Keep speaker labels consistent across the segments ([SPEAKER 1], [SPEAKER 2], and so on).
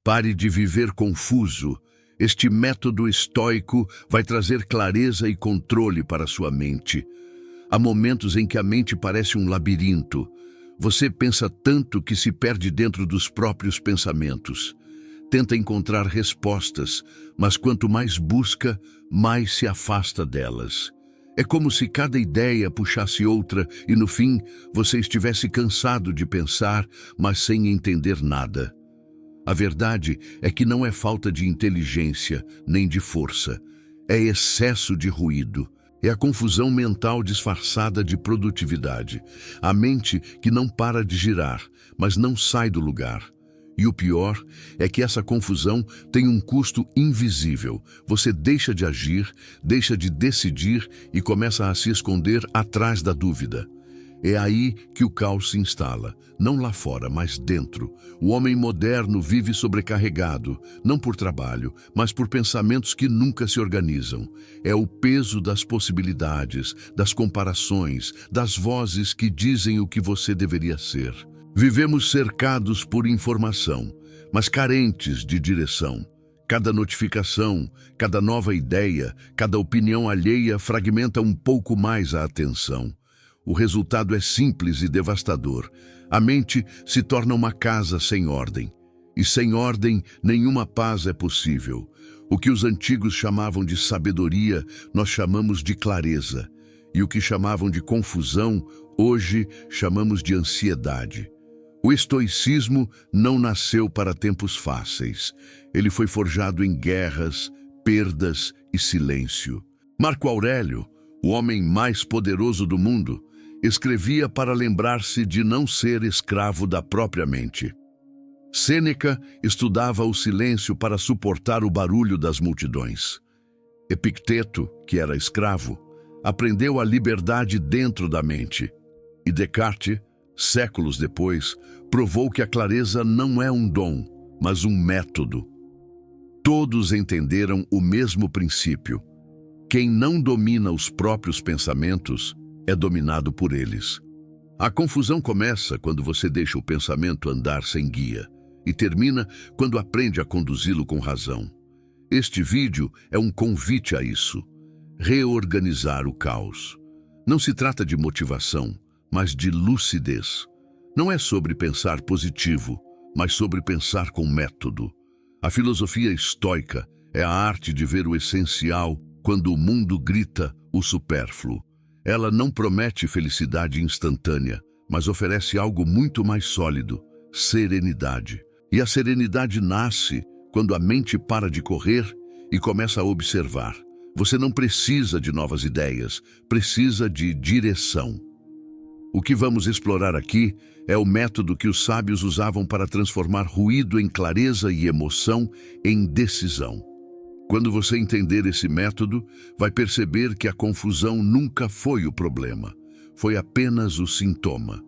[SPEAKER 1] Pare de viver confuso. Este método estoico vai trazer clareza e controle para sua mente. Há momentos em que a mente parece um labirinto. Você pensa tanto que se perde dentro dos próprios pensamentos. Tenta encontrar respostas, mas quanto mais busca, mais se afasta delas. É como se cada ideia puxasse outra e, no fim, você estivesse cansado de pensar, mas sem entender nada. A verdade é que não é falta de inteligência, nem de força. É excesso de ruído. É a confusão mental disfarçada de produtividade. A mente que não para de girar, mas não sai do lugar. E o pior é que essa confusão tem um custo invisível. Você deixa de agir, deixa de decidir e começa a se esconder atrás da dúvida. É aí que o caos se instala, não lá fora, mas dentro. O homem moderno vive sobrecarregado, não por trabalho, mas por pensamentos que nunca se organizam. É o peso das possibilidades, das comparações, das vozes que dizem o que você deveria ser. Vivemos cercados por informação, mas carentes de direção. Cada notificação, cada nova ideia, cada opinião alheia fragmenta um pouco mais a atenção. O resultado é simples e devastador. A mente se torna uma casa sem ordem. E sem ordem, nenhuma paz é possível. O que os antigos chamavam de sabedoria, nós chamamos de clareza. E o que chamavam de confusão, hoje chamamos de ansiedade. O estoicismo não nasceu para tempos fáceis. Ele foi forjado em guerras, perdas e silêncio. Marco Aurélio, o homem mais poderoso do mundo, escrevia para lembrar-se de não ser escravo da própria mente. Sêneca estudava o silêncio para suportar o barulho das multidões. Epicteto, que era escravo, aprendeu a liberdade dentro da mente. E Descartes, séculos depois, provou que a clareza não é um dom, mas um método. Todos entenderam o mesmo princípio. Quem não domina os próprios pensamentos é dominado por eles. A confusão começa quando você deixa o pensamento andar sem guia e termina quando aprende a conduzi-lo com razão. Este vídeo é um convite a isso. Reorganizar o caos. Não se trata de motivação, mas de lucidez. Não é sobre pensar positivo, mas sobre pensar com método. A filosofia estoica é a arte de ver o essencial quando o mundo grita o supérfluo. Ela não promete felicidade instantânea, mas oferece algo muito mais sólido, serenidade. E a serenidade nasce quando a mente para de correr e começa a observar. Você não precisa de novas ideias, precisa de direção. O que vamos explorar aqui é o método que os sábios usavam para transformar ruído em clareza e emoção em decisão. Quando você entender esse método, vai perceber que a confusão nunca foi o problema, foi apenas o sintoma.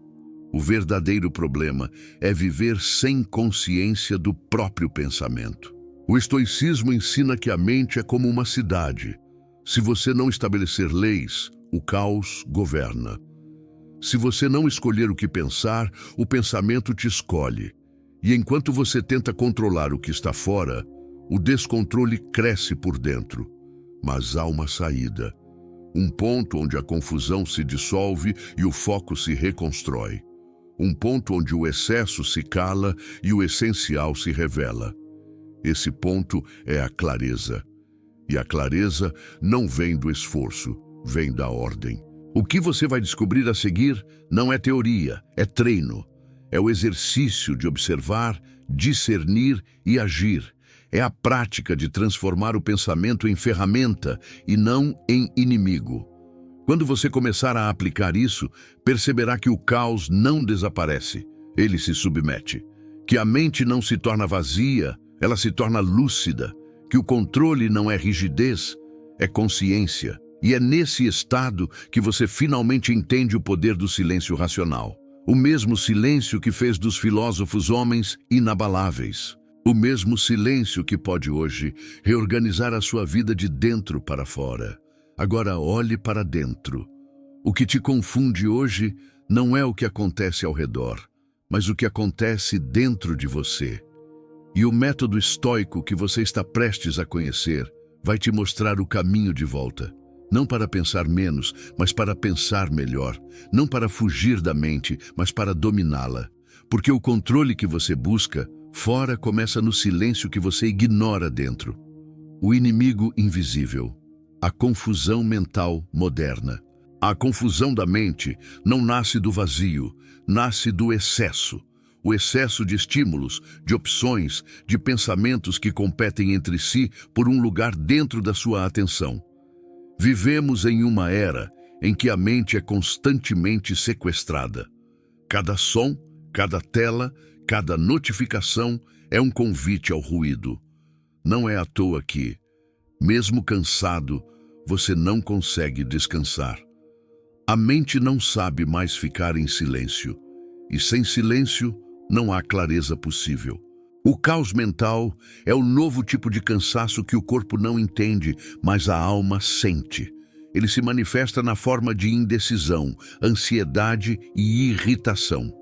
[SPEAKER 1] O verdadeiro problema é viver sem consciência do próprio pensamento. O estoicismo ensina que a mente é como uma cidade. Se você não estabelecer leis, o caos governa. Se você não escolher o que pensar, o pensamento te escolhe. E enquanto você tenta controlar o que está fora, o descontrole cresce por dentro. Mas há uma saída. Um ponto onde a confusão se dissolve e o foco se reconstrói. Um ponto onde o excesso se cala e o essencial se revela. Esse ponto é a clareza. E a clareza não vem do esforço, vem da ordem. O que você vai descobrir a seguir não é teoria, é treino. É o exercício de observar, discernir e agir. É a prática de transformar o pensamento em ferramenta e não em inimigo. Quando você começar a aplicar isso, perceberá que o caos não desaparece, ele se submete. Que a mente não se torna vazia, ela se torna lúcida. Que o controle não é rigidez, é consciência. E é nesse estado que você finalmente entende o poder do silêncio racional. O mesmo silêncio que fez dos filósofos homens inabaláveis. O mesmo silêncio que pode hoje reorganizar a sua vida de dentro para fora. Agora olhe para dentro. O que te confunde hoje não é o que acontece ao redor, mas o que acontece dentro de você. E o método estoico que você está prestes a conhecer vai te mostrar o caminho de volta. Não para pensar menos, mas para pensar melhor. Não para fugir da mente, mas para dominá-la. Porque o controle que você busca fora começa no silêncio que você ignora dentro. O inimigo invisível. A confusão mental moderna. A confusão da mente não nasce do vazio, nasce do excesso. O excesso de estímulos, de opções, de pensamentos que competem entre si por um lugar dentro da sua atenção. Vivemos em uma era em que a mente é constantemente sequestrada. Cada som, cada tela, cada notificação é um convite ao ruído. Não é à toa que, mesmo cansado, você não consegue descansar. A mente não sabe mais ficar em silêncio, e sem silêncio não há clareza possível. O caos mental é o novo tipo de cansaço que o corpo não entende, mas a alma sente. Ele se manifesta na forma de indecisão, ansiedade e irritação.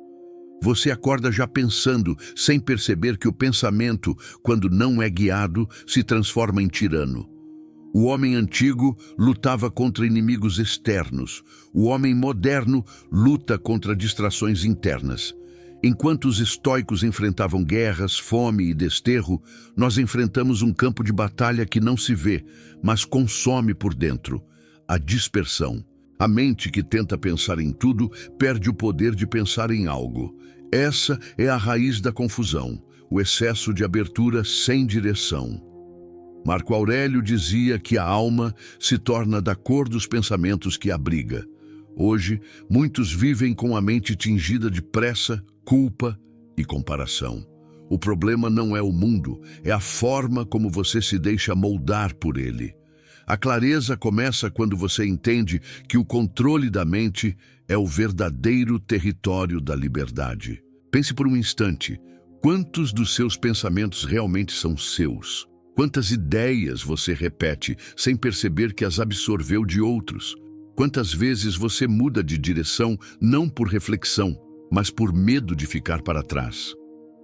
[SPEAKER 1] Você acorda já pensando, sem perceber que o pensamento, quando não é guiado, se transforma em tirano. O homem antigo lutava contra inimigos externos. O homem moderno luta contra distrações internas. Enquanto os estoicos enfrentavam guerras, fome e desterro, nós enfrentamos um campo de batalha que não se vê, mas consome por dentro: a dispersão. A mente que tenta pensar em tudo perde o poder de pensar em algo. Essa é a raiz da confusão, o excesso de abertura sem direção. Marco Aurélio dizia que a alma se torna da cor dos pensamentos que abriga. Hoje, muitos vivem com a mente tingida de pressa, culpa e comparação. O problema não é o mundo, é a forma como você se deixa moldar por ele. A clareza começa quando você entende que o controle da mente é o verdadeiro território da liberdade. Pense por um instante, quantos dos seus pensamentos realmente são seus? Quantas ideias você repete sem perceber que as absorveu de outros? Quantas vezes você muda de direção não por reflexão, mas por medo de ficar para trás?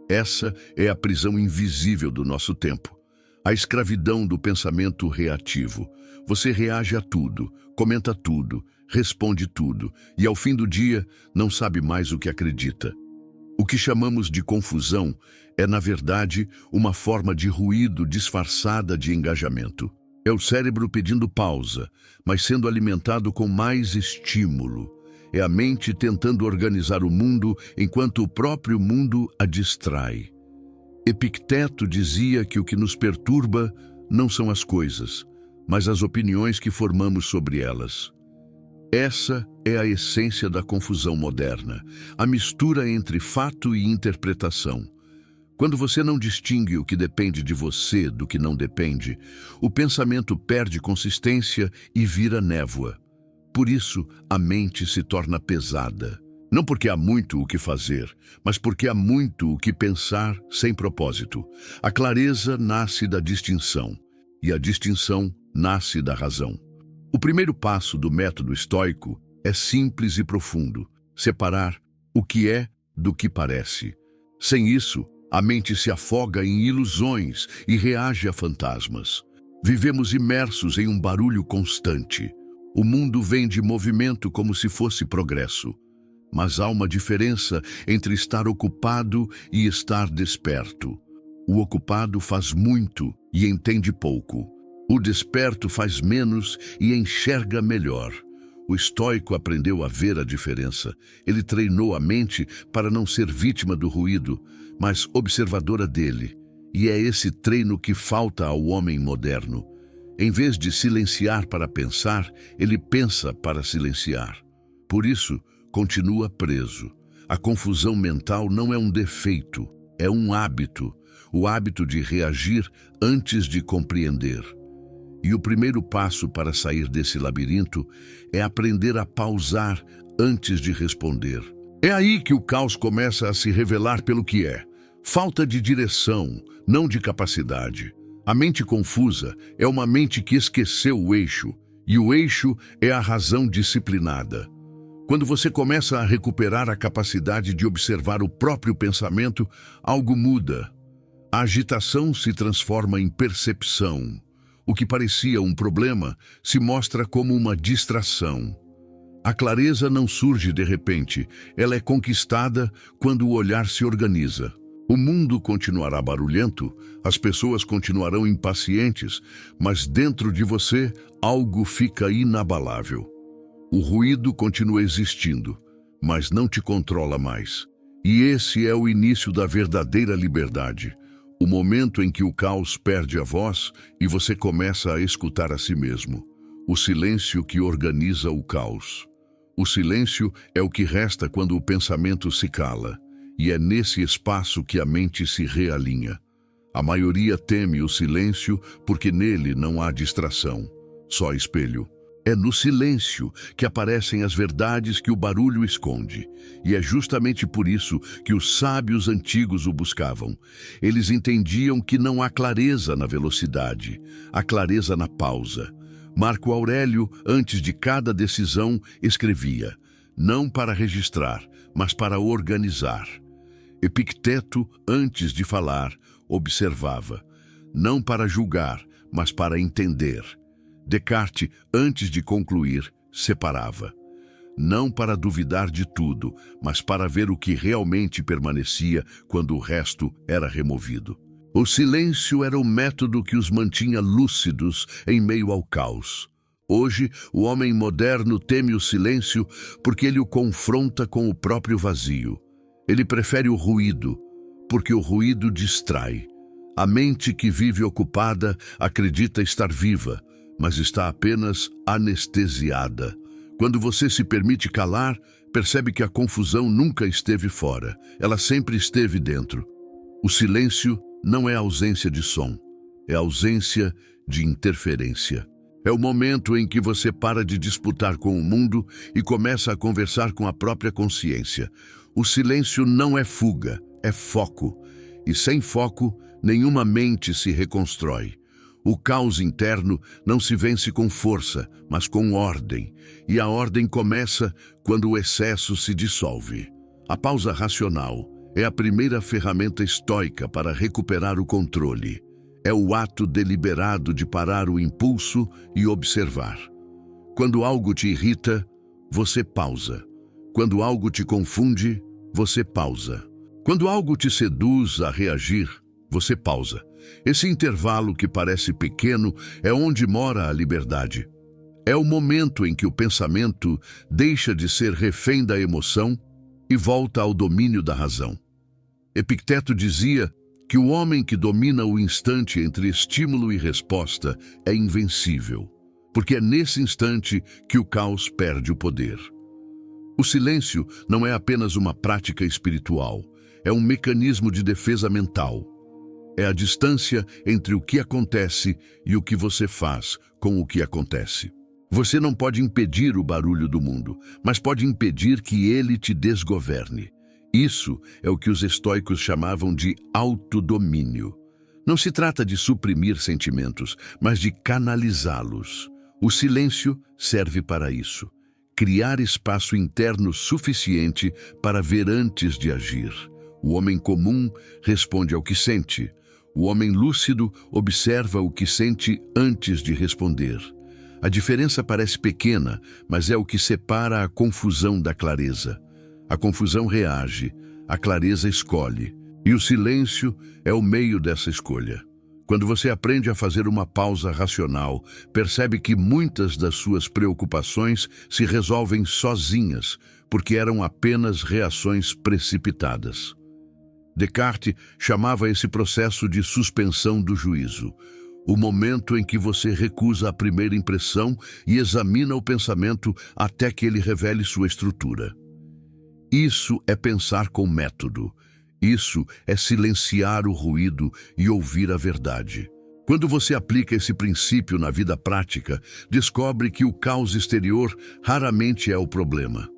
[SPEAKER 1] Essa é a prisão invisível do nosso tempo. A escravidão do pensamento reativo. Você reage a tudo, comenta tudo, responde tudo e ao fim do dia não sabe mais o que acredita. O que chamamos de confusão é, na verdade, uma forma de ruído disfarçada de engajamento. É o cérebro pedindo pausa, mas sendo alimentado com mais estímulo. É a mente tentando organizar o mundo enquanto o próprio mundo a distrai. Epicteto dizia que o que nos perturba não são as coisas, mas as opiniões que formamos sobre elas. Essa é a essência da confusão moderna, a mistura entre fato e interpretação. Quando você não distingue o que depende de você do que não depende, o pensamento perde consistência e vira névoa. Por isso, a mente se torna pesada. Não porque há muito o que fazer, mas porque há muito o que pensar sem propósito. A clareza nasce da distinção, e a distinção nasce da razão. O primeiro passo do método estoico é simples e profundo: separar o que é do que parece. Sem isso, a mente se afoga em ilusões e reage a fantasmas. Vivemos imersos em um barulho constante. O mundo vende movimento como se fosse progresso. Mas há uma diferença entre estar ocupado e estar desperto. O ocupado faz muito e entende pouco. O desperto faz menos e enxerga melhor. O estoico aprendeu a ver a diferença. Ele treinou a mente para não ser vítima do ruído, mas observadora dele. E é esse treino que falta ao homem moderno. Em vez de silenciar para pensar, ele pensa para silenciar. Por isso, continua preso. A confusão mental não é um defeito, é um hábito. O hábito de reagir antes de compreender. E o primeiro passo para sair desse labirinto é aprender a pausar antes de responder. É aí que o caos começa a se revelar pelo que é. Falta de direção, não de capacidade. A mente confusa é uma mente que esqueceu o eixo, e o eixo é a razão disciplinada. Quando você começa a recuperar a capacidade de observar o próprio pensamento, algo muda. A agitação se transforma em percepção. O que parecia um problema se mostra como uma distração. A clareza não surge de repente, ela é conquistada quando o olhar se organiza. O mundo continuará barulhento, as pessoas continuarão impacientes, mas dentro de você algo fica inabalável. O ruído continua existindo, mas não te controla mais. E esse é o início da verdadeira liberdade. O momento em que o caos perde a voz e você começa a escutar a si mesmo. O silêncio que organiza o caos. O silêncio é o que resta quando o pensamento se cala, e é nesse espaço que a mente se realinha. A maioria teme o silêncio porque nele não há distração, só espelho. É no silêncio que aparecem as verdades que o barulho esconde, e é justamente por isso que os sábios antigos o buscavam. Eles entendiam que não há clareza na velocidade, há clareza na pausa. Marco Aurélio, antes de cada decisão, escrevia, não para registrar, mas para organizar. Epicteto, antes de falar, observava, não para julgar, mas para entender. Descartes, antes de concluir, separava, não para duvidar de tudo, mas para ver o que realmente permanecia quando o resto era removido. O silêncio era o método que os mantinha lúcidos em meio ao caos. Hoje, o homem moderno teme o silêncio porque ele o confronta com o próprio vazio. Ele prefere o ruído, porque o ruído distrai. A mente que vive ocupada acredita estar viva, mas está apenas anestesiada. Quando você se permite calar, percebe que a confusão nunca esteve fora, ela sempre esteve dentro. O silêncio não é ausência de som, é ausência de interferência. É o momento em que você para de disputar com o mundo e começa a conversar com a própria consciência. O silêncio não é fuga, é foco. E sem foco, nenhuma mente se reconstrói. O caos interno não se vence com força, mas com ordem. E a ordem começa quando o excesso se dissolve. A pausa racional é a primeira ferramenta estoica para recuperar o controle. É o ato deliberado de parar o impulso e observar. Quando algo te irrita, você pausa. Quando algo te confunde, você pausa. Quando algo te seduz a reagir, você pausa. Esse intervalo que parece pequeno é onde mora a liberdade. É o momento em que o pensamento deixa de ser refém da emoção e volta ao domínio da razão. Epicteto dizia que o homem que domina o instante entre estímulo e resposta é invencível, porque é nesse instante que o caos perde o poder. O silêncio não é apenas uma prática espiritual, é um mecanismo de defesa mental. É a distância entre o que acontece e o que você faz com o que acontece. Você não pode impedir o barulho do mundo, mas pode impedir que ele te desgoverne. Isso é o que os estoicos chamavam de autodomínio. Não se trata de suprimir sentimentos, mas de canalizá-los. O silêncio serve para isso. Criar espaço interno suficiente para ver antes de agir. O homem comum responde ao que sente. O homem lúcido observa o que sente antes de responder. A diferença parece pequena, mas é o que separa a confusão da clareza. A confusão reage, a clareza escolhe, e o silêncio é o meio dessa escolha. Quando você aprende a fazer uma pausa racional, percebe que muitas das suas preocupações se resolvem sozinhas, porque eram apenas reações precipitadas. Descartes chamava esse processo de suspensão do juízo, o momento em que você recusa a primeira impressão e examina o pensamento até que ele revele sua estrutura. Isso é pensar com método. Isso é silenciar o ruído e ouvir a verdade. Quando você aplica esse princípio na vida prática, descobre que o caos exterior raramente é o problema.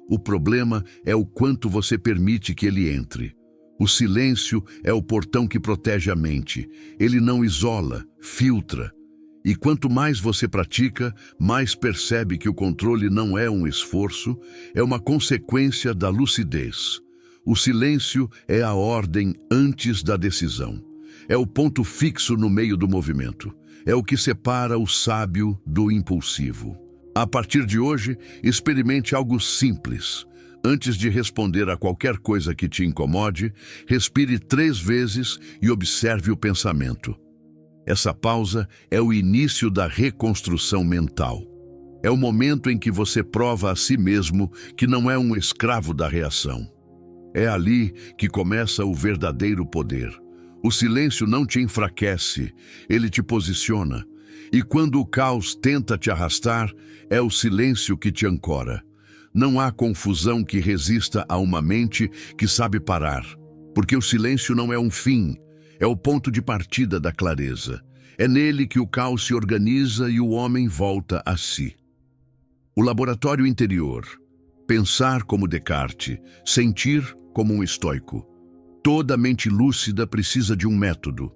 [SPEAKER 1] O problema é o quanto você permite que ele entre. O silêncio é o portão que protege a mente. Ele não isola, filtra. E quanto mais você pratica, mais percebe que o controle não é um esforço, é uma consequência da lucidez. O silêncio é a ordem antes da decisão. É o ponto fixo no meio do movimento. É o que separa o sábio do impulsivo. A partir de hoje, experimente algo simples. Antes de responder a qualquer coisa que te incomode, respire 3 vezes e observe o pensamento. Essa pausa é o início da reconstrução mental. É o momento em que você prova a si mesmo que não é um escravo da reação. É ali que começa o verdadeiro poder. O silêncio não te enfraquece, ele te posiciona. E quando o caos tenta te arrastar, é o silêncio que te ancora. Não há confusão que resista a uma mente que sabe parar, porque o silêncio não é um fim, é o ponto de partida da clareza. É nele que o caos se organiza e o homem volta a si. O laboratório interior. Pensar como Descartes, sentir como um estoico. Toda mente lúcida precisa de um método.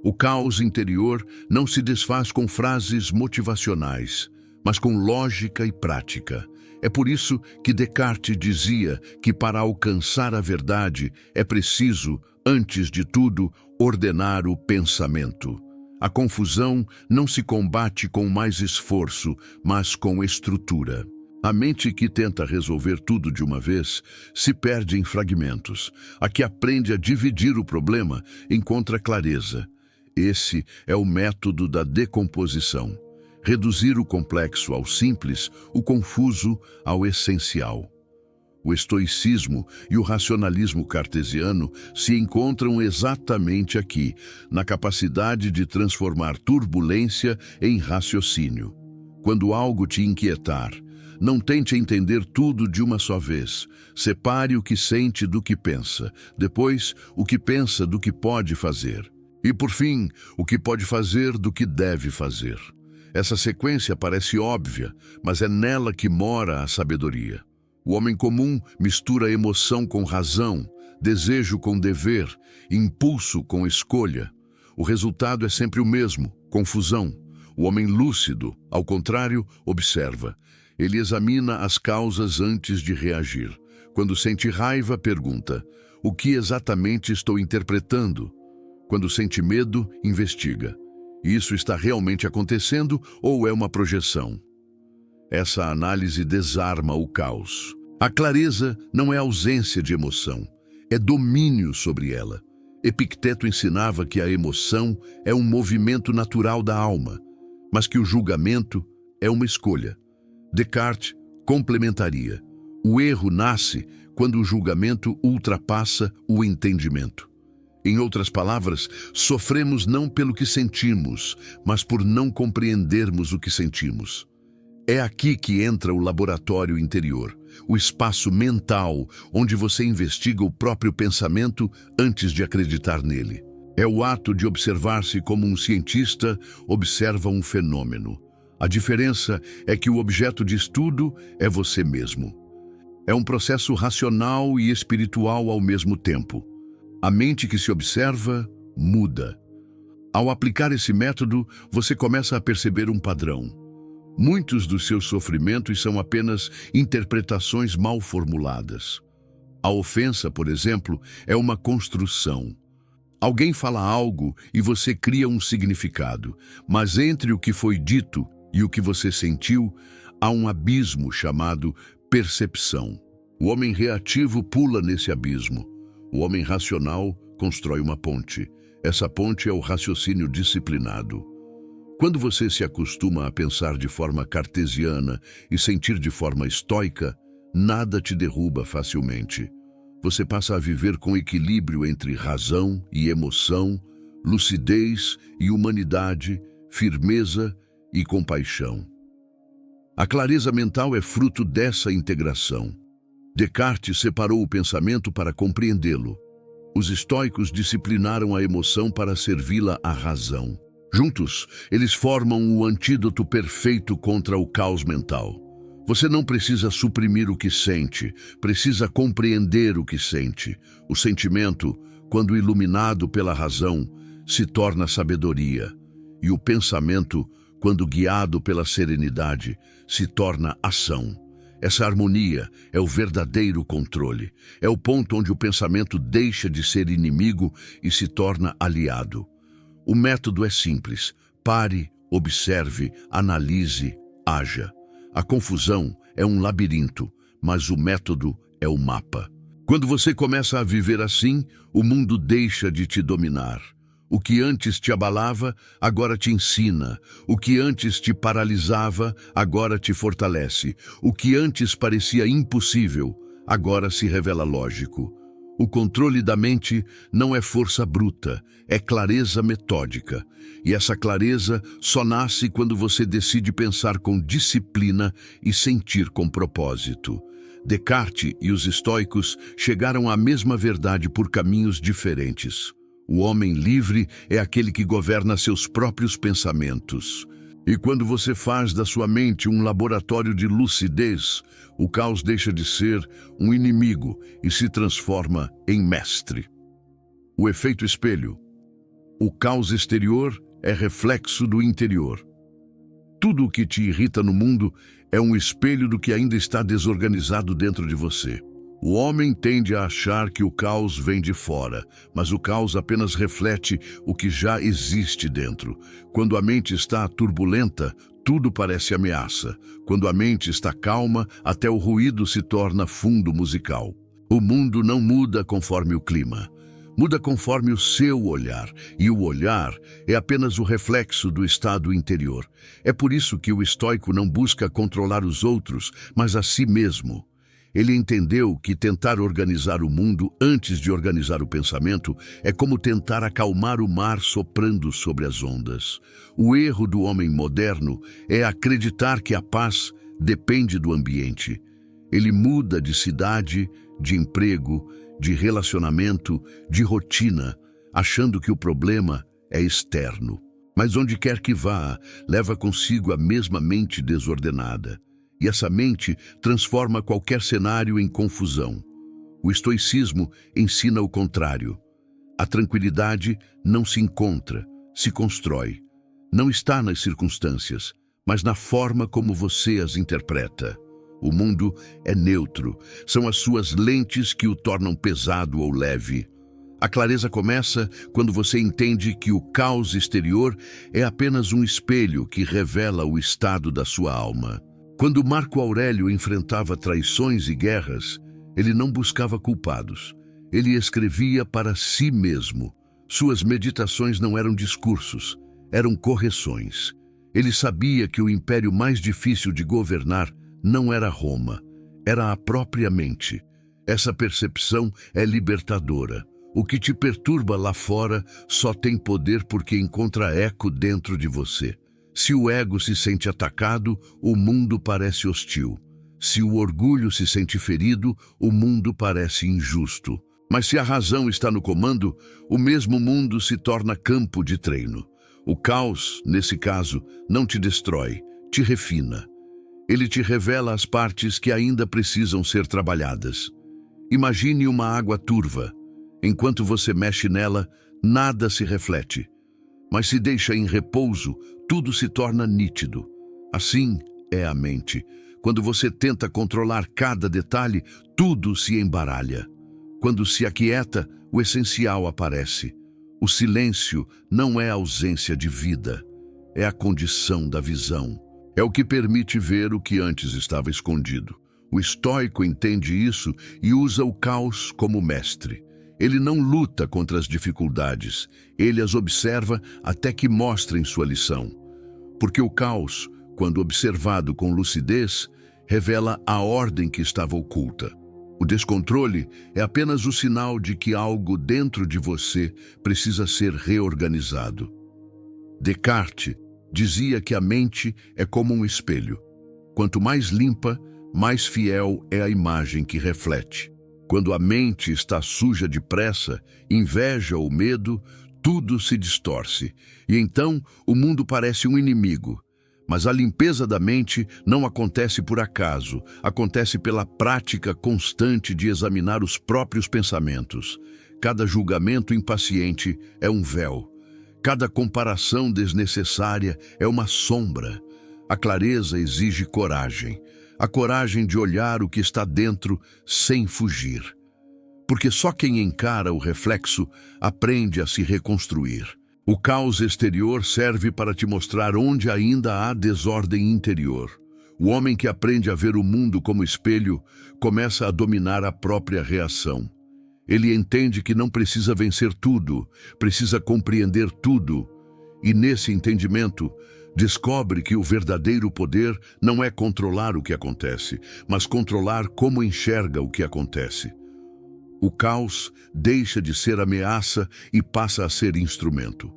[SPEAKER 1] O caos interior não se desfaz com frases motivacionais, mas com lógica e prática. É por isso que Descartes dizia que para alcançar a verdade é preciso, antes de tudo, ordenar o pensamento. A confusão não se combate com mais esforço, mas com estrutura. A mente que tenta resolver tudo de uma vez se perde em fragmentos. A que aprende a dividir o problema encontra clareza. Esse é o método da decomposição. Reduzir o complexo ao simples, o confuso ao essencial. O estoicismo e o racionalismo cartesiano se encontram exatamente aqui, na capacidade de transformar turbulência em raciocínio. Quando algo te inquietar, não tente entender tudo de uma só vez. Separe o que sente do que pensa, depois o que pensa do que pode fazer. E, por fim, o que pode fazer do que deve fazer. Essa sequência parece óbvia, mas é nela que mora a sabedoria. O homem comum mistura emoção com razão, desejo com dever, impulso com escolha. O resultado é sempre o mesmo, confusão. O homem lúcido, ao contrário, observa. Ele examina as causas antes de reagir. Quando sente raiva, pergunta: o que exatamente estou interpretando? Quando sente medo, investiga. Isso está realmente acontecendo ou é uma projeção? Essa análise desarma o caos. A clareza não é ausência de emoção, é domínio sobre ela. Epicteto ensinava que a emoção é um movimento natural da alma, mas que o julgamento é uma escolha. Descartes complementaria: o erro nasce quando o julgamento ultrapassa o entendimento. Em outras palavras, sofremos não pelo que sentimos, mas por não compreendermos o que sentimos. É aqui que entra o laboratório interior, o espaço mental onde você investiga o próprio pensamento antes de acreditar nele. É o ato de observar-se como um cientista observa um fenômeno. A diferença é que o objeto de estudo é você mesmo. É um processo racional e espiritual ao mesmo tempo. A mente que se observa muda. Ao aplicar esse método, você começa a perceber um padrão. Muitos dos seus sofrimentos são apenas interpretações mal formuladas. A ofensa, por exemplo, é uma construção. Alguém fala algo e você cria um significado, mas entre o que foi dito e o que você sentiu, há um abismo chamado percepção. O homem reativo pula nesse abismo. O homem racional constrói uma ponte. Essa ponte é o raciocínio disciplinado. Quando você se acostuma a pensar de forma cartesiana e sentir de forma estoica, nada te derruba facilmente. Você passa a viver com equilíbrio entre razão e emoção, lucidez e humanidade, firmeza e compaixão. A clareza mental é fruto dessa integração. Descartes separou o pensamento para compreendê-lo. Os estoicos disciplinaram a emoção para servi-la à razão. Juntos, eles formam o antídoto perfeito contra o caos mental. Você não precisa suprimir o que sente, precisa compreender o que sente. O sentimento, quando iluminado pela razão, se torna sabedoria. E o pensamento, quando guiado pela serenidade, se torna ação. Essa harmonia é o verdadeiro controle. É o ponto onde o pensamento deixa de ser inimigo e se torna aliado. O método é simples. Pare, observe, analise, haja. A confusão é um labirinto, mas o método é o mapa. Quando você começa a viver assim, o mundo deixa de te dominar. O que antes te abalava, agora te ensina. O que antes te paralisava, agora te fortalece. O que antes parecia impossível, agora se revela lógico. O controle da mente não é força bruta, é clareza metódica. E essa clareza só nasce quando você decide pensar com disciplina e sentir com propósito. Descartes e os estoicos chegaram à mesma verdade por caminhos diferentes. O homem livre é aquele que governa seus próprios pensamentos. E quando você faz da sua mente um laboratório de lucidez, o caos deixa de ser um inimigo e se transforma em mestre. O efeito espelho. O caos exterior é reflexo do interior. Tudo o que te irrita no mundo é um espelho do que ainda está desorganizado dentro de você. O homem tende a achar que o caos vem de fora, mas o caos apenas reflete o que já existe dentro. Quando a mente está turbulenta, tudo parece ameaça. Quando a mente está calma, até o ruído se torna fundo musical. O mundo não muda conforme o clima. Muda conforme o seu olhar, e o olhar é apenas o reflexo do estado interior. É por isso que o estoico não busca controlar os outros, mas a si mesmo. Ele entendeu que tentar organizar o mundo antes de organizar o pensamento é como tentar acalmar o mar soprando sobre as ondas. O erro do homem moderno é acreditar que a paz depende do ambiente. Ele muda de cidade, de emprego, de relacionamento, de rotina, achando que o problema é externo. Mas onde quer que vá, leva consigo a mesma mente desordenada. E essa mente transforma qualquer cenário em confusão. O estoicismo ensina o contrário. A tranquilidade não se encontra, se constrói. Não está nas circunstâncias, mas na forma como você as interpreta. O mundo é neutro, são as suas lentes que o tornam pesado ou leve. A clareza começa quando você entende que o caos exterior é apenas um espelho que revela o estado da sua alma. Quando Marco Aurélio enfrentava traições e guerras, ele não buscava culpados. Ele escrevia para si mesmo. Suas meditações não eram discursos, eram correções. Ele sabia que o império mais difícil de governar não era Roma, era a própria mente. Essa percepção é libertadora. O que te perturba lá fora só tem poder porque encontra eco dentro de você. Se o ego se sente atacado, o mundo parece hostil. Se o orgulho se sente ferido, o mundo parece injusto. Mas se a razão está no comando, o mesmo mundo se torna campo de treino. O caos, nesse caso, não te destrói, te refina. Ele te revela as partes que ainda precisam ser trabalhadas. Imagine uma água turva. Enquanto você mexe nela, nada se reflete. Mas se deixa em repouso, tudo se torna nítido. Assim é a mente. Quando você tenta controlar cada detalhe, tudo se embaralha. Quando se aquieta, o essencial aparece. O silêncio não é ausência de vida, é a condição da visão. É o que permite ver o que antes estava escondido. O estoico entende isso e usa o caos como mestre. Ele não luta contra as dificuldades, ele as observa até que mostrem sua lição. Porque o caos, quando observado com lucidez, revela a ordem que estava oculta. O descontrole é apenas o sinal de que algo dentro de você precisa ser reorganizado. Descartes dizia que a mente é como um espelho. Quanto mais limpa, mais fiel é a imagem que reflete. Quando a mente está suja de pressa, inveja ou medo, tudo se distorce. E então o mundo parece um inimigo. Mas a limpeza da mente não acontece por acaso, acontece pela prática constante de examinar os próprios pensamentos. Cada julgamento impaciente é um véu. Cada comparação desnecessária é uma sombra. A clareza exige coragem. a coragem de olhar o que está dentro sem fugir. Porque só quem encara o reflexo aprende a se reconstruir. O caos exterior serve para te mostrar onde ainda há desordem interior. O homem que aprende a ver o mundo como espelho começa a dominar a própria reação. Ele entende que não precisa vencer tudo, precisa compreender tudo. E nesse entendimento, descobre que o verdadeiro poder não é controlar o que acontece, mas controlar como enxerga o que acontece. O caos deixa de ser ameaça e passa a ser instrumento.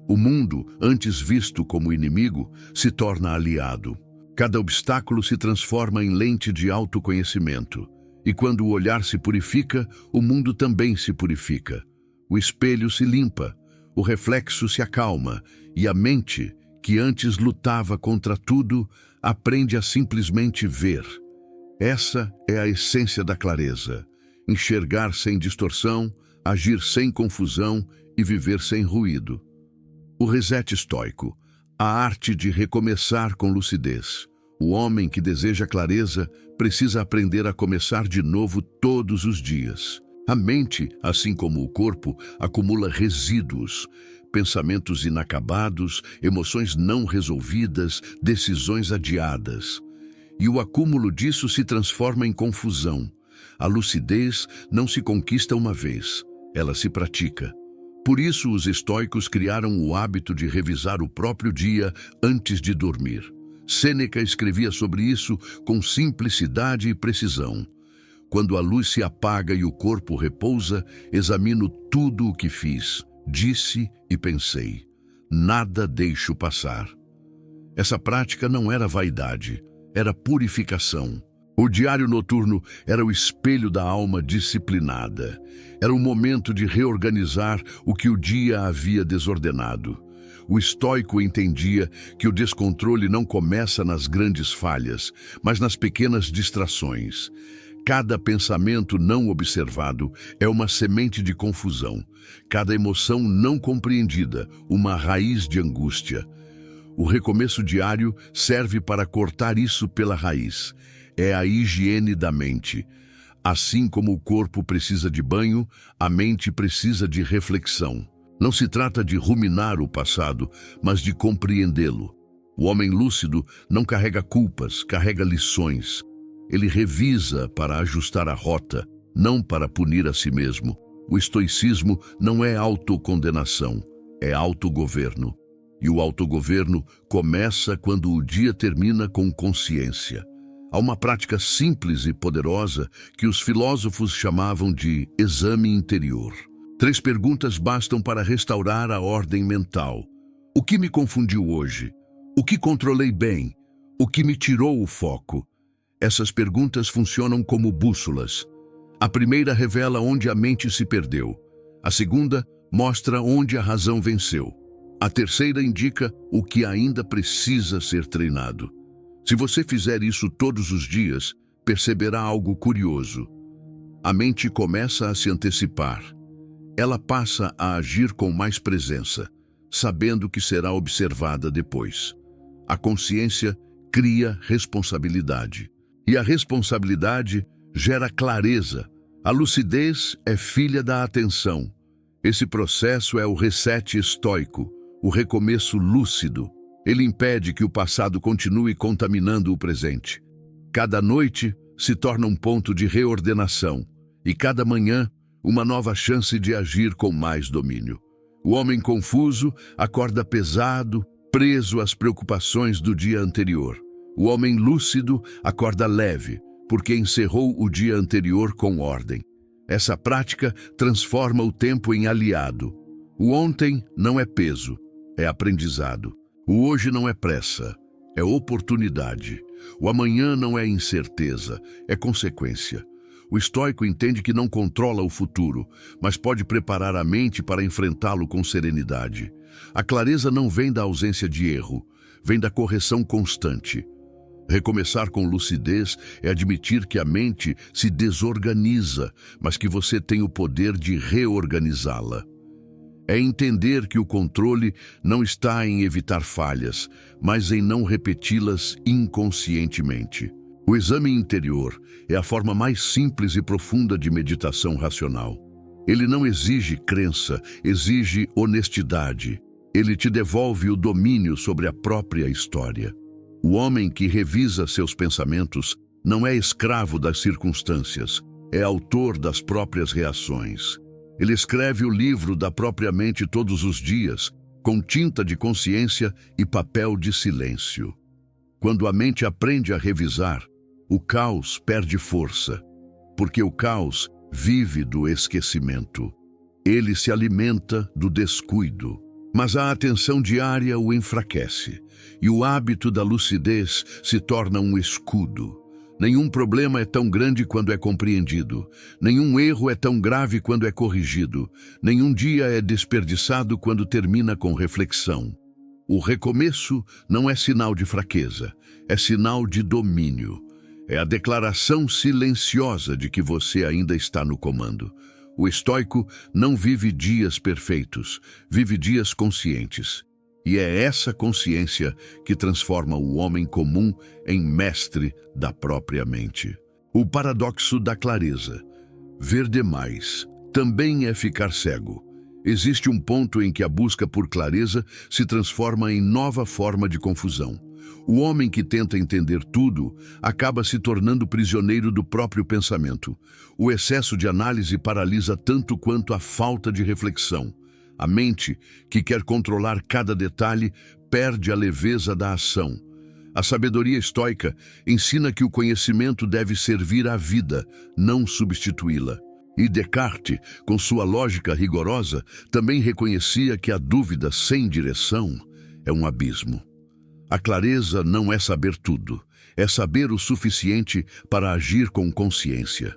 [SPEAKER 1] O mundo, antes visto como inimigo, se torna aliado. Cada obstáculo se transforma em lente de autoconhecimento. E quando o olhar se purifica, o mundo também se purifica. O espelho se limpa, o reflexo se acalma, e a mente, que antes lutava contra tudo, aprende a simplesmente ver. Essa é a essência da clareza. Enxergar sem distorção, agir sem confusão e viver sem ruído. O reset estoico, a arte de recomeçar com lucidez. O homem que deseja clareza precisa aprender a começar de novo todos os dias. A mente, assim como o corpo, acumula resíduos, pensamentos inacabados, emoções não resolvidas, decisões adiadas. E o acúmulo disso se transforma em confusão. A lucidez não se conquista uma vez, ela se pratica. Por isso, os estoicos criaram o hábito de revisar o próprio dia antes de dormir. Sêneca escrevia sobre isso com simplicidade e precisão. Quando a luz se apaga e o corpo repousa, examino tudo o que fiz, disse e pensei. Nada deixo passar. Essa prática não era vaidade, era purificação. O diário noturno era o espelho da alma disciplinada. Era o momento de reorganizar o que o dia havia desordenado. O estoico entendia que o descontrole não começa nas grandes falhas, mas nas pequenas distrações. Cada pensamento não observado é uma semente de confusão. Cada emoção não compreendida, uma raiz de angústia. O recomeço diário serve para cortar isso pela raiz. É a higiene da mente. Assim como o corpo precisa de banho, a mente precisa de reflexão. Não se trata de ruminar o passado, mas de compreendê-lo. O homem lúcido não carrega culpas, carrega lições. Ele revisa para ajustar a rota, não para punir a si mesmo. O estoicismo não é autocondenação, é autogoverno. E o autogoverno começa quando o dia termina com consciência. Há uma prática simples e poderosa que os filósofos chamavam de exame interior. 3 perguntas bastam para restaurar a ordem mental. O que me confundiu hoje? O que controlei bem? O que me tirou o foco? Essas perguntas funcionam como bússolas. A primeira revela onde a mente se perdeu. A segunda mostra onde a razão venceu. A terceira indica o que ainda precisa ser treinado. Se você fizer isso todos os dias, perceberá algo curioso. A mente começa a se antecipar. Ela passa a agir com mais presença, sabendo que será observada depois. A consciência cria responsabilidade. E a responsabilidade gera clareza. A lucidez é filha da atenção. Esse processo é o reset estoico, o recomeço lúcido. Ele impede que o passado continue contaminando o presente. Cada noite se torna um ponto de reordenação, e cada manhã uma nova chance de agir com mais domínio. O homem confuso acorda pesado, preso às preocupações do dia anterior. O homem lúcido acorda leve, porque encerrou o dia anterior com ordem. Essa prática transforma o tempo em aliado. O ontem não é peso, é aprendizado. O hoje não é pressa, é oportunidade. O amanhã não é incerteza, é consequência. O estoico entende que não controla o futuro, mas pode preparar a mente para enfrentá-lo com serenidade. A clareza não vem da ausência de erro, vem da correção constante. Recomeçar com lucidez é admitir que a mente se desorganiza, mas que você tem o poder de reorganizá-la. É entender que o controle não está em evitar falhas, mas em não repeti-las inconscientemente. O O exame interior é a forma mais simples e profunda de meditação racional. Ele não exige crença, exige honestidade. Ele te devolve o domínio sobre a própria história. O homem que revisa seus pensamentos não é escravo das circunstâncias, é autor das próprias reações. Ele escreve o livro da própria mente todos os dias, com tinta de consciência e papel de silêncio. Quando a mente aprende a revisar, o caos perde força, porque o caos vive do esquecimento. Ele se alimenta do descuido, mas a atenção diária o enfraquece, e o hábito da lucidez se torna um escudo. Nenhum problema é tão grande quando é compreendido, nenhum erro é tão grave quando é corrigido, nenhum dia é desperdiçado quando termina com reflexão. O recomeço não é sinal de fraqueza, é sinal de domínio. É a declaração silenciosa de que você ainda está no comando. O estoico não vive dias perfeitos, vive dias conscientes. E é essa consciência que transforma o homem comum em mestre da própria mente. O paradoxo da clareza. Ver demais também é ficar cego. Existe um ponto em que a busca por clareza se transforma em nova forma de confusão. O homem que tenta entender tudo acaba se tornando prisioneiro do próprio pensamento. O excesso de análise paralisa tanto quanto a falta de reflexão. A mente, que quer controlar cada detalhe, perde a leveza da ação. A sabedoria estoica ensina que o conhecimento deve servir à vida, não substituí-la. E Descartes, com sua lógica rigorosa, também reconhecia que a dúvida sem direção é um abismo. A clareza não é saber tudo, é saber o suficiente para agir com consciência.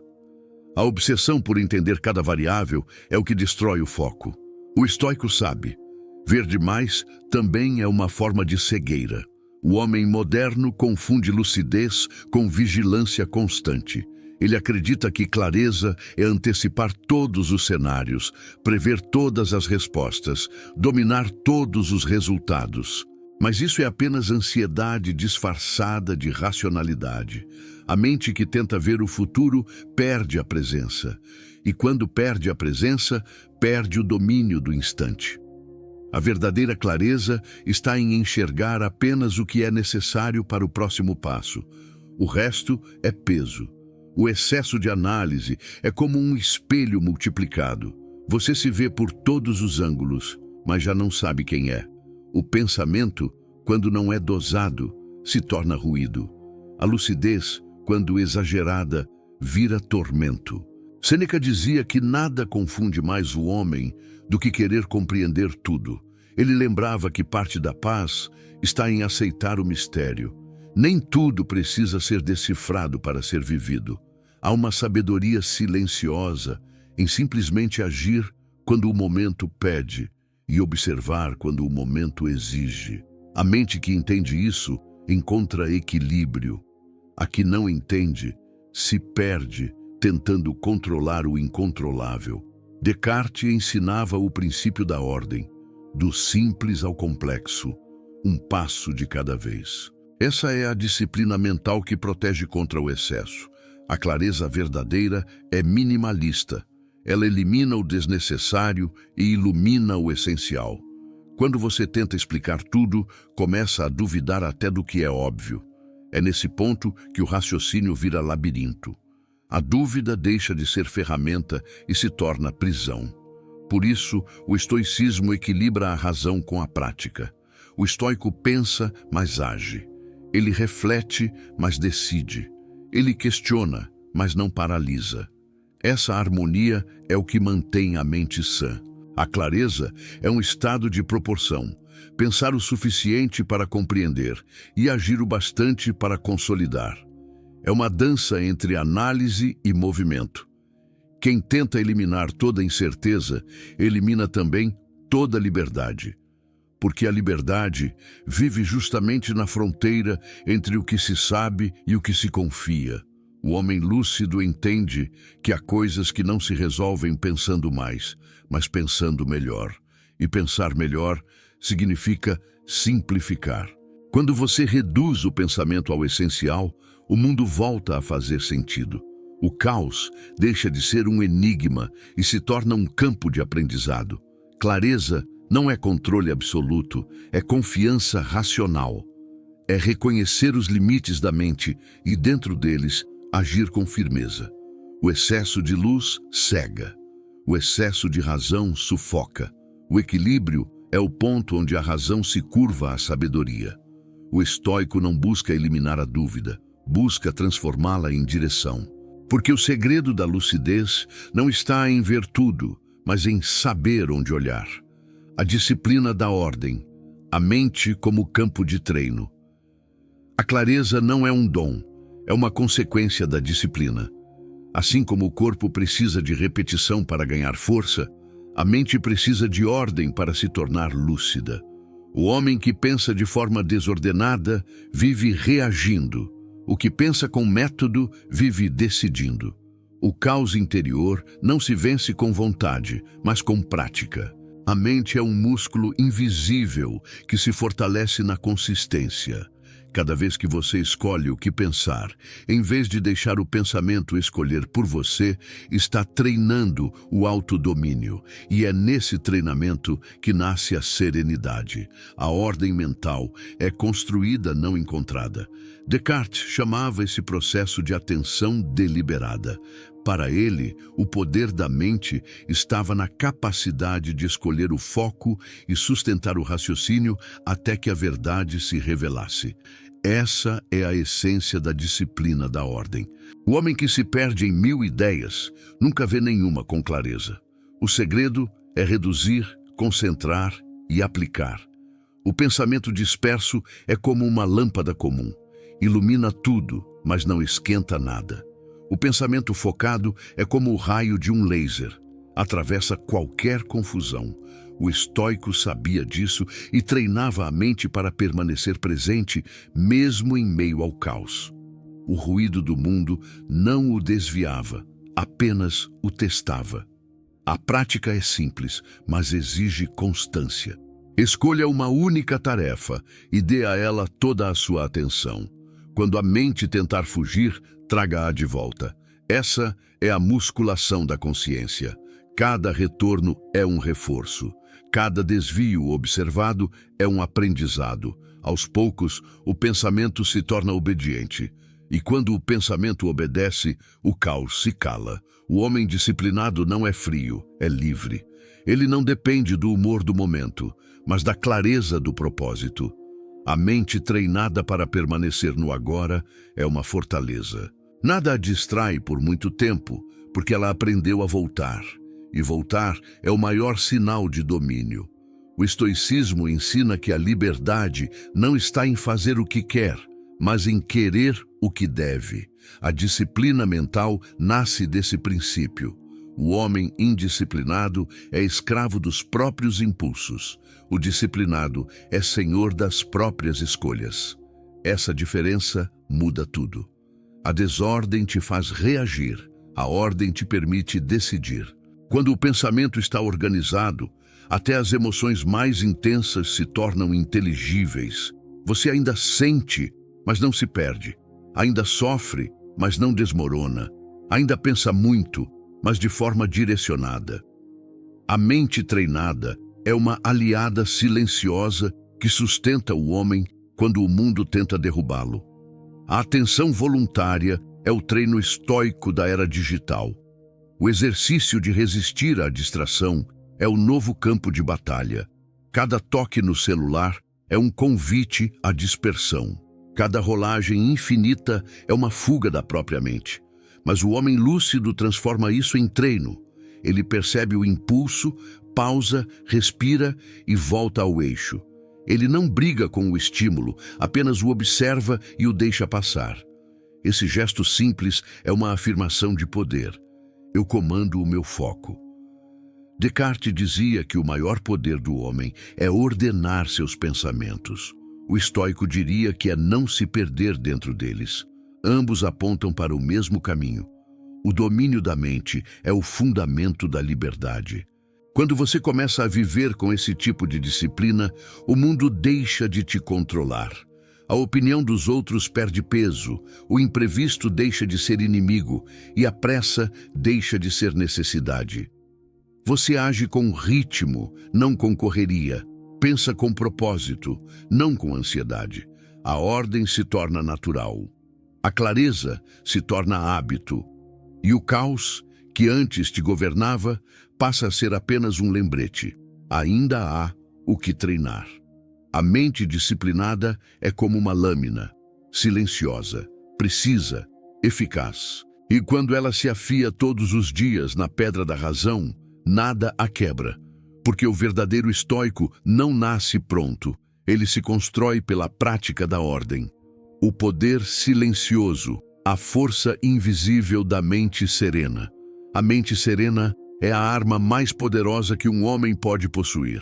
[SPEAKER 1] A obsessão por entender cada variável é o que destrói o foco. O estoico sabe, ver demais também é uma forma de cegueira. O homem moderno confunde lucidez com vigilância constante. Ele acredita que clareza é antecipar todos os cenários, prever todas as respostas, dominar todos os resultados. Mas isso é apenas ansiedade disfarçada de racionalidade. A mente que tenta ver o futuro perde a presença. E quando perde a presença, perde o domínio do instante. A verdadeira clareza está em enxergar apenas o que é necessário para o próximo passo. O resto é peso. O excesso de análise é como um espelho multiplicado. Você se vê por todos os ângulos, mas já não sabe quem é. O pensamento, quando não é dosado, se torna ruído. A lucidez, quando exagerada, vira tormento. Sêneca dizia que nada confunde mais o homem do que querer compreender tudo. Ele lembrava que parte da paz está em aceitar o mistério. Nem tudo precisa ser decifrado para ser vivido. Há uma sabedoria silenciosa em simplesmente agir quando o momento pede e observar quando o momento exige. A mente que entende isso encontra equilíbrio. A que não entende se perde tentando controlar o incontrolável. Descartes ensinava o princípio da ordem, do simples ao complexo, um passo de cada vez. Essa é a disciplina mental que protege contra o excesso. A clareza verdadeira é minimalista. Ela elimina o desnecessário e ilumina o essencial. Quando você tenta explicar tudo, começa a duvidar até do que é óbvio. É nesse ponto que o raciocínio vira labirinto. A dúvida deixa de ser ferramenta e se torna prisão. Por isso, o estoicismo equilibra a razão com a prática. O estoico pensa, mas age. Ele reflete, mas decide. Ele questiona, mas não paralisa. Essa harmonia é o que mantém a mente sã. A clareza é um estado de proporção. Pensar o suficiente para compreender e agir o bastante para consolidar. É uma dança entre análise e movimento. Quem tenta eliminar toda incerteza, elimina também toda liberdade. Porque a liberdade vive justamente na fronteira entre o que se sabe e o que se confia. O homem lúcido entende que há coisas que não se resolvem pensando mais, mas pensando melhor. E pensar melhor significa simplificar. Quando você reduz o pensamento ao essencial, o mundo volta a fazer sentido. O caos deixa de ser um enigma e se torna um campo de aprendizado. Clareza não é controle absoluto, é confiança racional. É reconhecer os limites da mente e, dentro deles, agir com firmeza. O excesso de luz cega. O excesso de razão sufoca. O equilíbrio é o ponto onde a razão se curva à sabedoria. O estoico não busca eliminar a dúvida, busca transformá-la em direção. Porque o segredo da lucidez não está em ver tudo, mas em saber onde olhar. A disciplina da ordem, a mente como campo de treino. A clareza não é um dom, é uma consequência da disciplina. Assim como o corpo precisa de repetição para ganhar força, a mente precisa de ordem para se tornar lúcida. O homem que pensa de forma desordenada vive reagindo. O que pensa com método vive decidindo. O caos interior não se vence com vontade, mas com prática. A mente é um músculo invisível que se fortalece na consistência. Cada vez que você escolhe o que pensar, em vez de deixar o pensamento escolher por você, está treinando o autodomínio. E é nesse treinamento que nasce a serenidade. A ordem mental é construída, não encontrada. Descartes chamava esse processo de atenção deliberada. Para ele, o poder da mente estava na capacidade de escolher o foco e sustentar o raciocínio até que a verdade se revelasse. Essa é a essência da disciplina da ordem. O homem que se perde em 1000 ideias nunca vê nenhuma com clareza. O segredo é reduzir, concentrar e aplicar. O pensamento disperso é como uma lâmpada comum. Ilumina tudo, mas não esquenta nada. O pensamento focado é como o raio de um laser. Atravessa qualquer confusão. O estoico sabia disso e treinava a mente para permanecer presente, mesmo em meio ao caos. O ruído do mundo não o desviava, apenas o testava. A prática é simples, mas exige constância. Escolha uma única tarefa e dê a ela toda a sua atenção. Quando a mente tentar fugir, traga-a de volta. Essa é a musculação da consciência. Cada retorno é um reforço. Cada desvio observado é um aprendizado. Aos poucos, o pensamento se torna obediente. E quando o pensamento obedece, o caos se cala. O homem disciplinado não é frio, é livre. Ele não depende do humor do momento, mas da clareza do propósito. A mente treinada para permanecer no agora é uma fortaleza. Nada a distrai por muito tempo, porque ela aprendeu a voltar. E voltar é o maior sinal de domínio. O estoicismo ensina que a liberdade não está em fazer o que quer, mas em querer o que deve. A disciplina mental nasce desse princípio. O homem indisciplinado é escravo dos próprios impulsos. O disciplinado é senhor das próprias escolhas. Essa diferença muda tudo. A desordem te faz reagir, a ordem te permite decidir. Quando o pensamento está organizado, até as emoções mais intensas se tornam inteligíveis. Você ainda sente, mas não se perde. Ainda sofre, mas não desmorona. Ainda pensa muito, mas de forma direcionada. A mente treinada é uma aliada silenciosa que sustenta o homem quando o mundo tenta derrubá-lo. A atenção voluntária é o treino estoico da era digital. O exercício de resistir à distração é o novo campo de batalha. Cada toque no celular é um convite à dispersão. Cada rolagem infinita é uma fuga da própria mente. Mas o homem lúcido transforma isso em treino. Ele percebe o impulso, pausa, respira e volta ao eixo. Ele não briga com o estímulo, apenas o observa e o deixa passar. Esse gesto simples é uma afirmação de poder. Eu comando o meu foco. Descartes dizia que o maior poder do homem é ordenar seus pensamentos. O estoico diria que é não se perder dentro deles. Ambos apontam para o mesmo caminho. O domínio da mente é o fundamento da liberdade. Quando você começa a viver com esse tipo de disciplina, o mundo deixa de te controlar. A opinião dos outros perde peso, o imprevisto deixa de ser inimigo e a pressa deixa de ser necessidade. Você age com ritmo, não com correria. Pensa com propósito, não com ansiedade. A ordem se torna natural. A clareza se torna hábito. E o caos, que antes te governava, passa a ser apenas um lembrete. Ainda há o que treinar. A mente disciplinada é como uma lâmina, silenciosa, precisa, eficaz. E quando ela se afia todos os dias na pedra da razão, nada a quebra. Porque o verdadeiro estoico não nasce pronto, ele se constrói pela prática da ordem. O poder silencioso, a força invisível da mente serena. A mente serena é a arma mais poderosa que um homem pode possuir.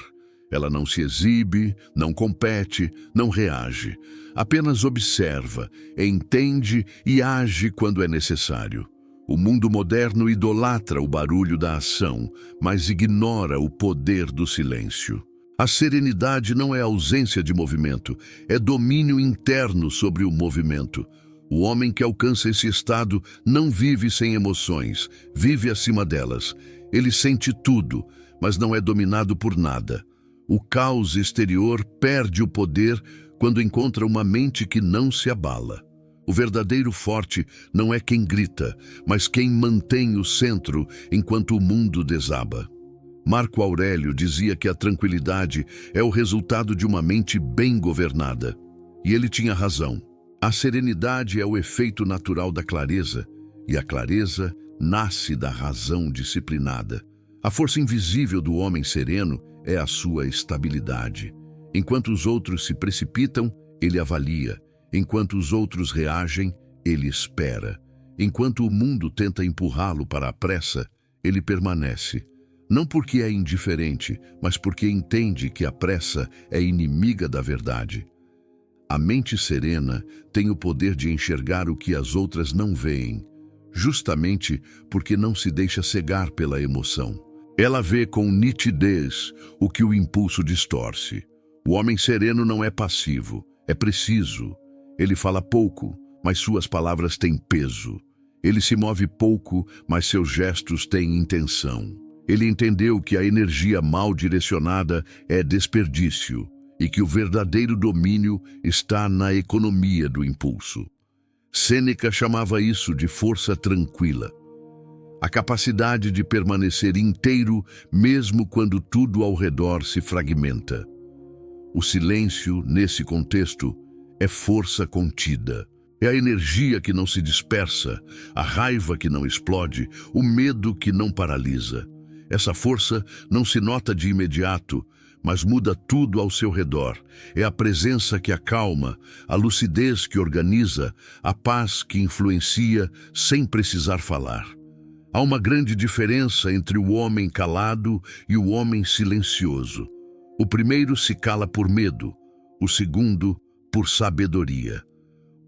[SPEAKER 1] Ela não se exibe, não compete, não reage. Apenas observa, entende e age quando é necessário. O mundo moderno idolatra o barulho da ação, mas ignora o poder do silêncio. A serenidade não é ausência de movimento, é domínio interno sobre o movimento. O homem que alcança esse estado não vive sem emoções, vive acima delas. Ele sente tudo, mas não é dominado por nada. O caos exterior perde o poder quando encontra uma mente que não se abala. O verdadeiro forte não é quem grita, mas quem mantém o centro enquanto o mundo desaba. Marco Aurélio dizia que a tranquilidade é o resultado de uma mente bem governada. E ele tinha razão. A serenidade é o efeito natural da clareza, e a clareza nasce da razão disciplinada. A força invisível do homem sereno é a sua estabilidade. Enquanto os outros se precipitam, ele avalia. Enquanto os outros reagem, ele espera. Enquanto o mundo tenta empurrá-lo para a pressa, ele permanece. Não porque é indiferente, mas porque entende que a pressa é inimiga da verdade. A mente serena tem o poder de enxergar o que as outras não veem, justamente porque não se deixa cegar pela emoção. Ela vê com nitidez o que o impulso distorce. O homem sereno não é passivo, é preciso. Ele fala pouco, mas suas palavras têm peso. Ele se move pouco, mas seus gestos têm intenção. Ele entendeu que a energia mal direcionada é desperdício e que o verdadeiro domínio está na economia do impulso. Sêneca chamava isso de força tranquila. A capacidade de permanecer inteiro mesmo quando tudo ao redor se fragmenta. O silêncio, nesse contexto, é força contida. É a energia que não se dispersa, a raiva que não explode, o medo que não paralisa. Essa força não se nota de imediato, mas muda tudo ao seu redor. É a presença que acalma, a lucidez que organiza, a paz que influencia sem precisar falar. Há uma grande diferença entre o homem calado e o homem silencioso. O primeiro se cala por medo, o segundo por sabedoria.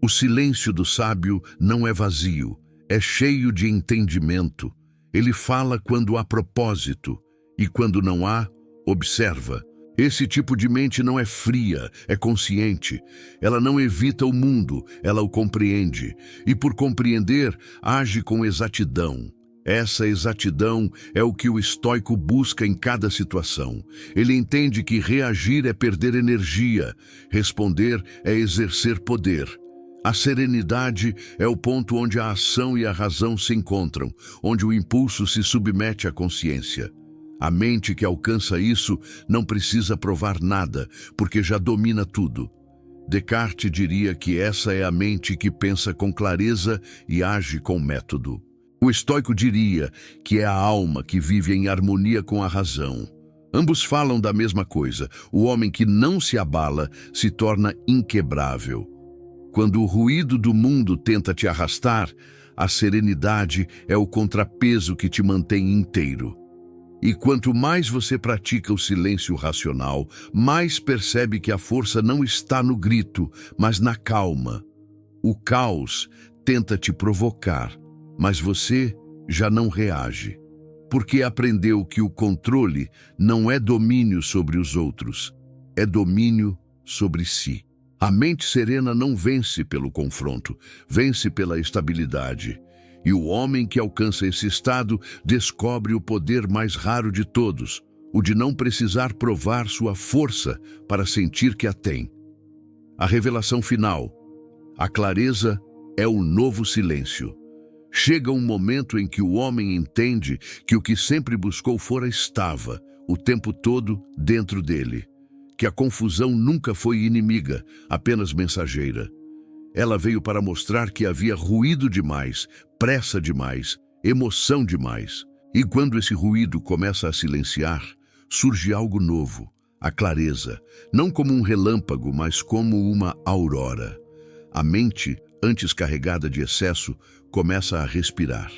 [SPEAKER 1] O silêncio do sábio não é vazio, é cheio de entendimento. Ele fala quando há propósito e quando não há, observa. Esse tipo de mente não é fria, é consciente. Ela não evita o mundo, ela o compreende. E por compreender, age com exatidão. Essa exatidão é o que o estoico busca em cada situação. Ele entende que reagir é perder energia, responder é exercer poder. A serenidade é o ponto onde a ação e a razão se encontram, onde o impulso se submete à consciência. A mente que alcança isso não precisa provar nada, porque já domina tudo. Descartes diria que essa é a mente que pensa com clareza e age com método. O estoico diria que é a alma que vive em harmonia com a razão. Ambos falam da mesma coisa. O homem que não se abala se torna inquebrável. Quando o ruído do mundo tenta te arrastar, a serenidade é o contrapeso que te mantém inteiro. E quanto mais você pratica o silêncio racional, mais percebe que a força não está no grito, mas na calma. O caos tenta te provocar, mas você já não reage, porque aprendeu que o controle não é domínio sobre os outros, é domínio sobre si. A mente serena não vence pelo confronto, vence pela estabilidade. E o homem que alcança esse estado descobre o poder mais raro de todos, o de não precisar provar sua força para sentir que a tem. A revelação final. A clareza é o novo silêncio. Chega um momento em que o homem entende que o que sempre buscou fora estava, o tempo todo, dentro dele. Que a confusão nunca foi inimiga, apenas mensageira. Ela veio para mostrar que havia ruído demais, pressa demais, emoção demais. E quando esse ruído começa a silenciar, surge algo novo, a clareza, não como um relâmpago, mas como uma aurora. A mente, antes carregada de excesso, começa a respirar.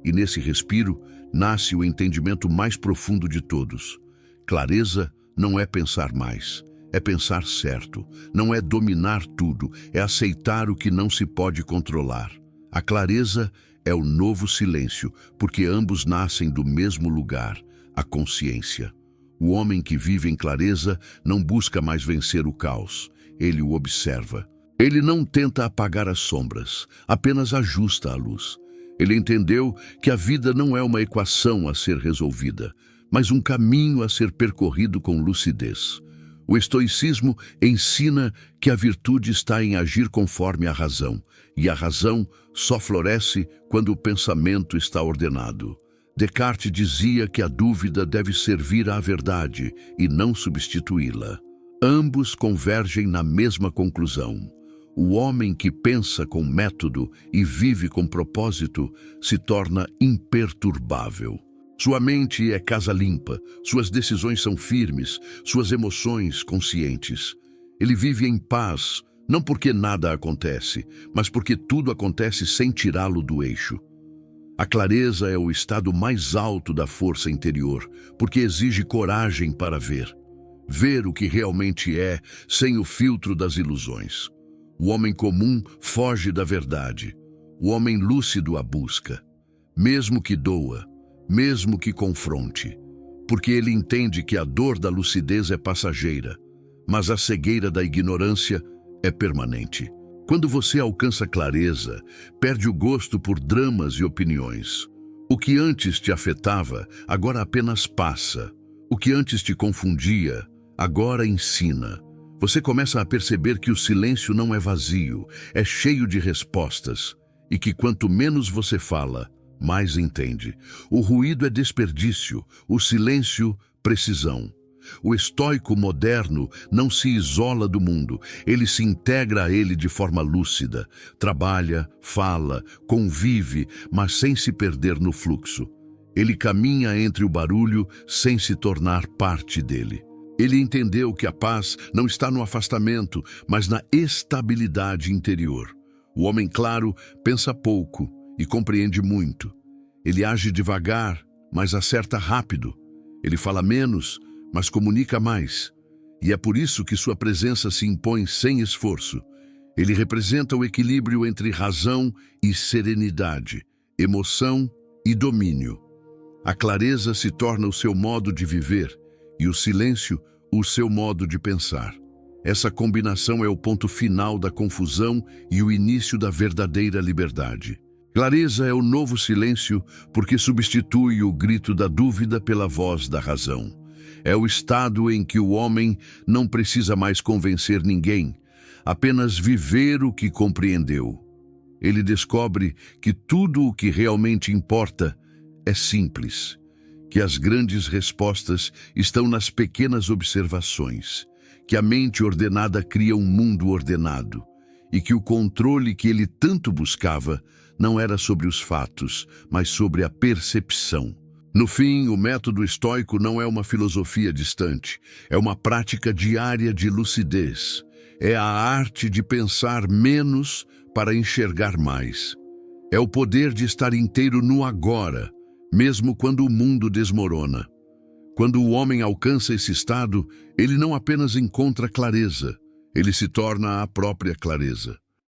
[SPEAKER 1] E nesse respiro nasce o entendimento mais profundo de todos. Clareza não é pensar mais, é pensar certo. Não é dominar tudo, é aceitar o que não se pode controlar. A clareza é o novo silêncio, porque ambos nascem do mesmo lugar, a consciência. O homem que vive em clareza não busca mais vencer o caos, ele o observa. Ele não tenta apagar as sombras, apenas ajusta a luz. Ele entendeu que a vida não é uma equação a ser resolvida, mas um caminho a ser percorrido com lucidez. O estoicismo ensina que a virtude está em agir conforme a razão, e a razão só floresce quando o pensamento está ordenado. Descartes dizia que a dúvida deve servir à verdade e não substituí-la. Ambos convergem na mesma conclusão. O homem que pensa com método e vive com propósito se torna imperturbável. Sua mente é casa limpa, suas decisões são firmes, suas emoções conscientes. Ele vive em paz, não porque nada acontece, mas porque tudo acontece sem tirá-lo do eixo. A clareza é o estado mais alto da força interior, porque exige coragem para ver. Ver o que realmente é, sem o filtro das ilusões. O homem comum foge da verdade. O homem lúcido a busca. Mesmo que doa, mesmo que confronte. Porque ele entende que a dor da lucidez é passageira, mas a cegueira da ignorância é permanente. Quando você alcança clareza, perde o gosto por dramas e opiniões. O que antes te afetava, agora apenas passa. O que antes te confundia, agora ensina. Você começa a perceber que o silêncio não é vazio, é cheio de respostas, e que quanto menos você fala, mais entende. O ruído é desperdício, o silêncio, precisão. O estoico moderno não se isola do mundo, ele se integra a ele de forma lúcida, trabalha, fala, convive, mas sem se perder no fluxo. Ele caminha entre o barulho sem se tornar parte dele. Ele entendeu que a paz não está no afastamento, mas na estabilidade interior. O homem claro pensa pouco e compreende muito. Ele age devagar, mas acerta rápido. Ele fala menos, mas comunica mais. E é por isso que sua presença se impõe sem esforço. Ele representa o equilíbrio entre razão e serenidade, emoção e domínio. A clareza se torna o seu modo de viver e o silêncio o seu modo de pensar. Essa combinação é o ponto final da confusão e o início da verdadeira liberdade. Clareza é o novo silêncio porque substitui o grito da dúvida pela voz da razão. É o estado em que o homem não precisa mais convencer ninguém, apenas viver o que compreendeu. Ele descobre que tudo o que realmente importa é simples, que as grandes respostas estão nas pequenas observações, que a mente ordenada cria um mundo ordenado e que o controle que ele tanto buscava não era sobre os fatos, mas sobre a percepção. No fim, o método estoico não é uma filosofia distante, é uma prática diária de lucidez. É a arte de pensar menos para enxergar mais. É o poder de estar inteiro no agora, mesmo quando o mundo desmorona. Quando o homem alcança esse estado, ele não apenas encontra clareza, ele se torna a própria clareza.